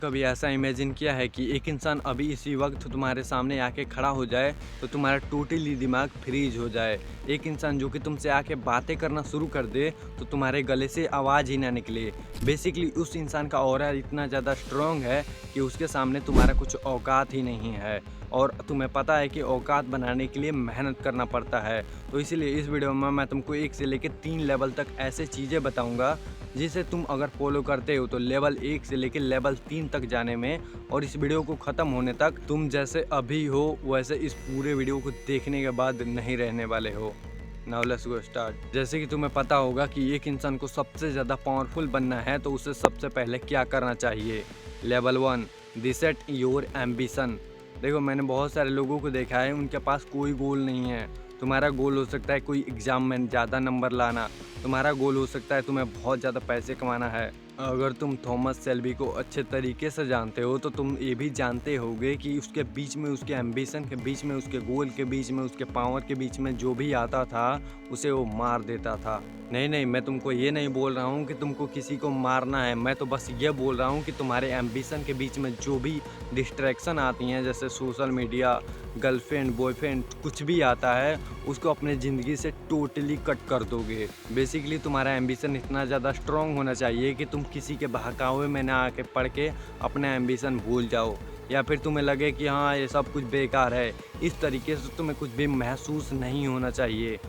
कभी ऐसा इमेजिन किया है कि एक इंसान अभी इसी वक्त तुम्हारे सामने आके खड़ा हो जाए तो तुम्हारा टोटली दिमाग फ्रीज हो जाए। एक इंसान जो कि तुमसे आके बातें करना शुरू कर दे तो तुम्हारे गले से आवाज़ ही ना निकले। बेसिकली उस इंसान का ऑरा इतना ज़्यादा स्ट्रांग है कि उसके सामने तुम्हारा कुछ औकात ही नहीं है और तुम्हें पता है कि औकात बनाने के लिए मेहनत करना पड़ता है। तो इसीलिए इस वीडियो में मैं तुमको 1 से लेकर 3 लेवल तक ऐसे चीज़ें बताऊंगा जिसे तुम अगर फॉलो करते हो तो लेवल 1 से लेकर लेवल 3 तक जाने में और इस वीडियो को ख़त्म होने तक तुम जैसे अभी हो वैसे इस पूरे वीडियो को देखने के बाद नहीं रहने वाले हो। Now let's go start. जैसे कि तुम्हें पता होगा कि एक इंसान को सबसे ज़्यादा पावरफुल बनना है तो उसे सबसे पहले क्या करना चाहिए। Level 1, reset your ambition. देखो, मैंने बहुत सारे लोगों को देखा है, उनके पास कोई गोल नहीं है। तुम्हारा गोल हो सकता है कोई एग्ज़ाम में ज़्यादा नंबर लाना, तुम्हारा गोल हो सकता है तुम्हें बहुत ज़्यादा पैसे कमाना है। अगर तुम थॉमस शेल्बी को अच्छे तरीके से जानते हो तो तुम ये भी जानते होगे कि उसके बीच में, उसके एम्बिशन के बीच में, उसके गोल के बीच में, उसके पावर के बीच में जो भी आता था उसे वो मार देता था। नहीं, मैं तुमको ये नहीं बोल रहा हूँ कि तुमको किसी को मारना है, मैं तो बस ये बोल रहा हूँ कि तुम्हारे एम्बिशन के बीच में जो भी डिस्ट्रैक्शन आती हैं, जैसे सोशल मीडिया, गर्लफ्रेंड, बॉयफ्रेंड, कुछ भी आता है उसको अपने ज़िंदगी से टोटली कट कर दोगे। बेसिकली तुम्हारा एम्बिशन इतना ज़्यादा स्ट्रॉन्ग होना चाहिए कि तुम किसी के बहकावे में ना आके पड़ के अपना एम्बिशन भूल जाओ, या फिर तुम्हें लगे कि हाँ ये सब कुछ बेकार है। इस तरीके से तुम्हें कुछ भी महसूस नहीं होना चाहिए।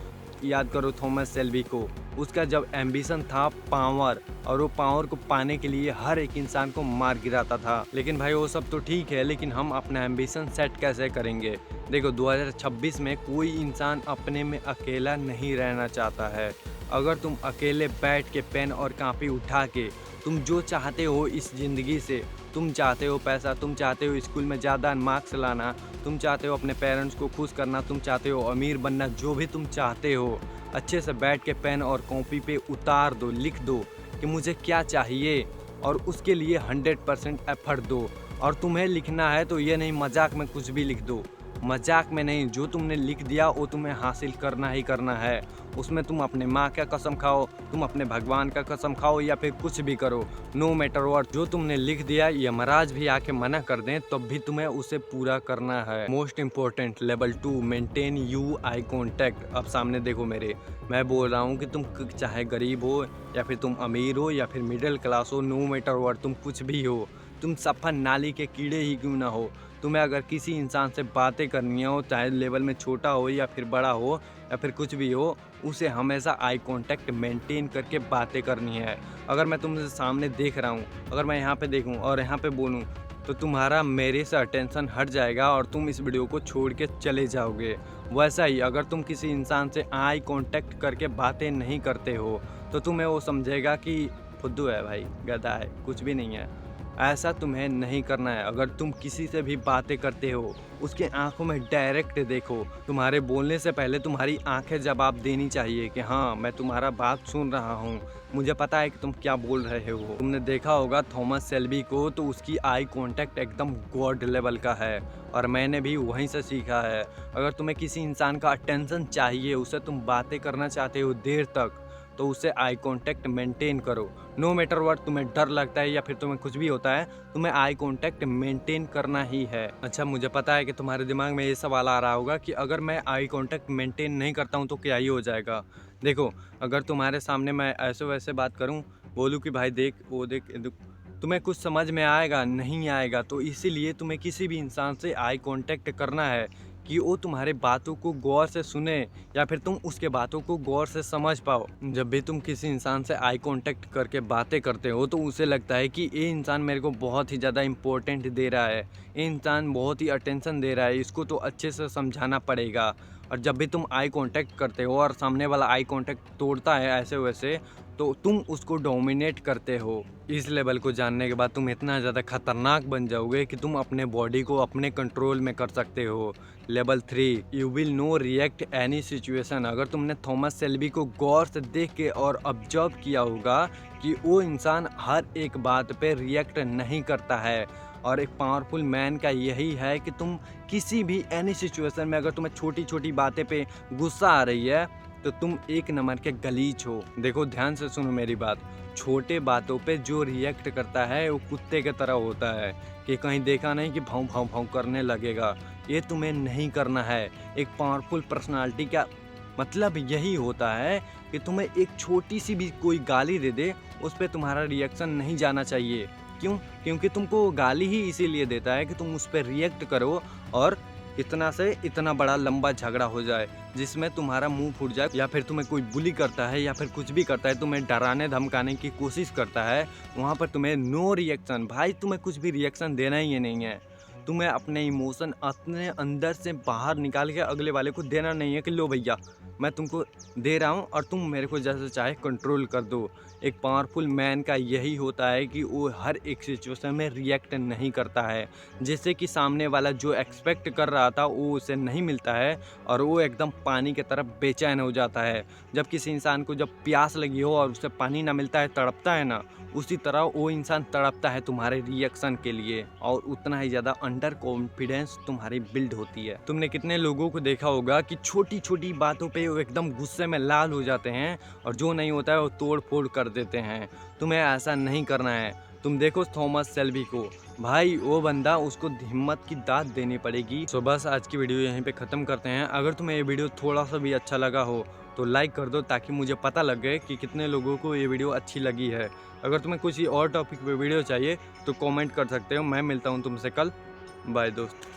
याद करो थॉमस शेल्बी को, उसका जब एम्बिशन था पावर, और वो पावर को पाने के लिए हर एक इंसान को मार गिराता था। लेकिन भाई वो सब तो ठीक है, लेकिन हम अपना एम्बिशन सेट कैसे करेंगे। देखो 2026 में कोई इंसान अपने में अकेला नहीं रहना चाहता है। अगर तुम अकेले बैठ के पेन और कॉपी उठा के तुम जो चाहते हो इस ज़िंदगी से, तुम चाहते हो पैसा, तुम चाहते हो स्कूल में ज़्यादा मार्क्स लाना, तुम चाहते हो अपने पेरेंट्स को खुश करना, तुम चाहते हो अमीर बनना, जो भी तुम चाहते हो, अच्छे से बैठ के पेन और कॉपी पे उतार दो, लिख दो कि मुझे क्या चाहिए और उसके लिए 100% एफर्ट दो। और तुम्हें लिखना है तो ये नहीं मजाक में कुछ भी लिख दो, मजाक में नहीं, जो तुमने लिख दिया वो तुम्हें हासिल करना ही करना है। उसमें तुम अपने माँ का कसम खाओ, तुम अपने भगवान का कसम खाओ, या फिर कुछ भी करो, नो मैटर व्हाट, जो तुमने लिख दिया यमराज भी आके मना कर दें तब भी तुम्हें उसे पूरा करना है। Most important level 2, maintain you eye contact. अब सामने देखो मेरे, मैं बोल रहा हूँ कि तुम चाहे गरीब हो या फिर तुम अमीर हो या फिर मिडिल क्लास हो, नो मैटर व्हाट, तुम कुछ भी हो, तुम सफा नाली के कीड़े ही क्यों ना हो, तुम्हें अगर किसी इंसान से बातें करनी हो, चाहे लेवल में छोटा हो या फिर बड़ा हो या फिर कुछ भी हो, उसे हमेशा आई कांटेक्ट मेंटेन करके बातें करनी है। अगर मैं तुमसे सामने देख रहा हूँ, अगर मैं यहाँ पे देखूँ और यहाँ पे बोलूँ तो तुम्हारा मेरे से अटेंशन हट जाएगा और तुम इस वीडियो को छोड़ के चले जाओगे। वैसा ही अगर तुम किसी इंसान से आई कांटेक्ट करके बातें नहीं करते हो तो तुम्हें वो समझेगा कि फुद्दू है भाई, गधा है, कुछ भी नहीं है। ऐसा तुम्हें नहीं करना है। अगर तुम किसी से भी बातें करते हो उसके आंखों में डायरेक्ट देखो। तुम्हारे बोलने से पहले तुम्हारी आंखें जवाब देनी चाहिए कि हाँ मैं तुम्हारा बात सुन रहा हूँ, मुझे पता है कि तुम क्या बोल रहे हो। तुमने देखा होगा थॉमस शेल्बी को, तो उसकी आई कांटेक्ट एकदम गॉड लेवल का है और मैंने भी वहीं से सीखा है। अगर तुम्हें किसी इंसान का अटेंशन चाहिए, उससे तुम बातें करना चाहते हो देर तक, तो उससे आई कांटेक्ट मेंटेन करो। नो मैटर व्हाट, तुम्हें डर लगता है या फिर तुम्हें कुछ भी होता है, तुम्हें आई कांटेक्ट मेंटेन करना ही है। अच्छा, मुझे पता है कि तुम्हारे दिमाग में ये सवाल आ रहा होगा कि अगर मैं आई कांटेक्ट मेंटेन नहीं करता हूँ तो क्या ही हो जाएगा। देखो, अगर तुम्हारे सामने मैं ऐसे वैसे बात करूँ, बोलूँ कि भाई देख वो देख, तुम्हें कुछ समझ में आएगा? नहीं आएगा। तो इसीलिए तुम्हें किसी भी इंसान से आई कांटेक्ट करना है कि वो तुम्हारे बातों को गौर से सुने या फिर तुम उसके बातों को गौर से समझ पाओ। जब भी तुम किसी इंसान से आई कांटेक्ट करके बातें करते हो तो उसे लगता है कि ये इंसान मेरे को बहुत ही ज़्यादा इम्पोर्टेंट दे रहा है, ये इंसान बहुत ही अटेंशन दे रहा है, इसको तो अच्छे से समझाना पड़ेगा। और जब भी तुम आई कांटेक्ट करते हो और सामने वाला आई कांटेक्ट तोड़ता है ऐसे वैसे, तो तुम उसको डोमिनेट करते हो। इस लेवल को जानने के बाद तुम इतना ज़्यादा खतरनाक बन जाओगे कि तुम अपने बॉडी को अपने कंट्रोल में कर सकते हो। Level 3, you will know react any situation. अगर तुमने थॉमस शेल्बी को गौर से देख के और ऑब्जर्व किया होगा कि वो इंसान हर एक बात पे रिएक्ट नहीं करता है, और एक पावरफुल मैन का यही है कि तुम किसी भी एनी सिचुएशन में, अगर तुम्हें छोटी छोटी बातें पे गुस्सा आ रही है तो तुम एक नंबर के गलीच हो। देखो ध्यान से सुनो मेरी बात, छोटे बातों पे जो रिएक्ट करता है वो कुत्ते की तरह होता है कि कहीं देखा नहीं कि भाव भाव भाव करने लगेगा। ये तुम्हें नहीं करना है। एक पावरफुल पर्सनालिटी का मतलब यही होता है कि तुम्हें एक छोटी सी भी कोई गाली दे दे, उस पर तुम्हारा रिएक्शन नहीं जाना चाहिए। क्यों? क्योंकि तुमको गाली ही इसीलिए देता है कि तुम उस पर रिएक्ट करो और इतना से इतना बड़ा लंबा झगड़ा हो जाए जिसमें तुम्हारा मुंह फूट जाए, या फिर तुम्हें कोई बुली करता है या फिर कुछ भी करता है, तुम्हें डराने धमकाने की कोशिश करता है, वहाँ पर तुम्हें नो रिएक्शन। भाई तुम्हें कुछ भी रिएक्शन देना ही नहीं है। तुम्हें अपने इमोशन अपने अंदर से बाहर निकाल के अगले वाले को देना नहीं है कि लो भैया मैं तुमको दे रहा हूँ और तुम मेरे को जैसे चाहे कंट्रोल कर दो। एक पावरफुल मैन का यही होता है कि वो हर एक सिचुएशन में रिएक्ट नहीं करता है, जैसे कि सामने वाला जो एक्सपेक्ट कर रहा था वो उसे नहीं मिलता है और वो एकदम पानी की तरफ बेचैन हो जाता है। जब किसी इंसान को जब प्यास लगी हो और उसे पानी ना मिलता है, तड़पता है ना, उसी तरह वो इंसान तड़पता है तुम्हारे रिएक्शन के लिए और उतना ही ज़्यादा अंडर कॉन्फिडेंस तुम्हारी बिल्ड होती है। तुमने कितने लोगों को देखा होगा कि छोटी छोटी बातों पे वो एकदम गुस्से में लाल हो जाते हैं और जो नहीं होता है वो तोड़ फोड़ कर देते हैं। तुम्हें ऐसा नहीं करना है। तुम देखो थॉमस शेल्बी को, भाई वो बंदा, उसको हिम्मत की दाद देनी पड़ेगी। सो बस आज की वीडियो यहीं पे ख़त्म करते हैं। अगर तुम्हें ये वीडियो थोड़ा सा भी अच्छा लगा हो तो लाइक कर दो ताकि मुझे पता लगे कि कितने लोगों को ये वीडियो अच्छी लगी है। अगर तुम्हें कुछ और टॉपिक पे वीडियो चाहिए तो कमेंट कर सकते हो। मैं मिलता हूँ तुमसे कल। बाय दोस्त।